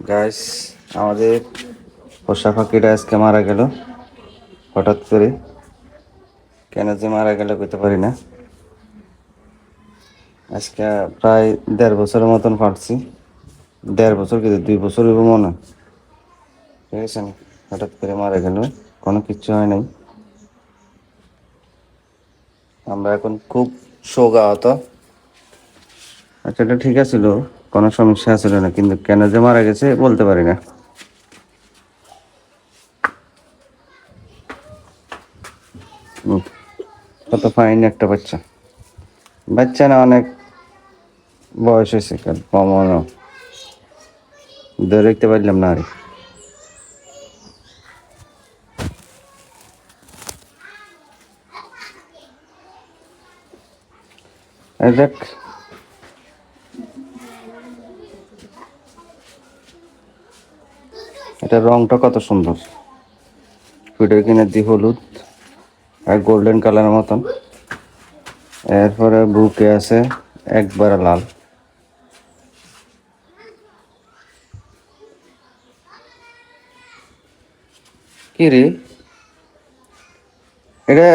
Guys, আমাদের পোষা পাখিটা আজকে মারা গেল হঠাৎ করে। কেন যে মারা গেল কইতে পারি না। আজকে প্রায় 1.5 বছরের মতন পারছি। 1.5 বছর কি 2 বছর হইব মনে হয়। ঠিক আছে, হঠাৎ করে মারা গেল, কোনো কিচ্ছু হয় নাই। আমরা এখন খুব শোকাহত। আচ্ছা, এটা ঠিক আছিল, কোনো সমস্যা আছিল না, কিন্তু কেন যে মারা গেছে বলতে পারি না। কত ফাইন একটা বাচ্চা, বাচ্চা না, অনেক বয়স হয়েছে, কমও না, ধরে রাখতে পারলাম না আর। এই দেখ, এটা রংটা কত সুন্দর, ফিডার কিনে দি হলুদ আর গোল্ডেন কালারের মতন। এরপরে বুকে আছে একবারে লাল। কি রে এটা?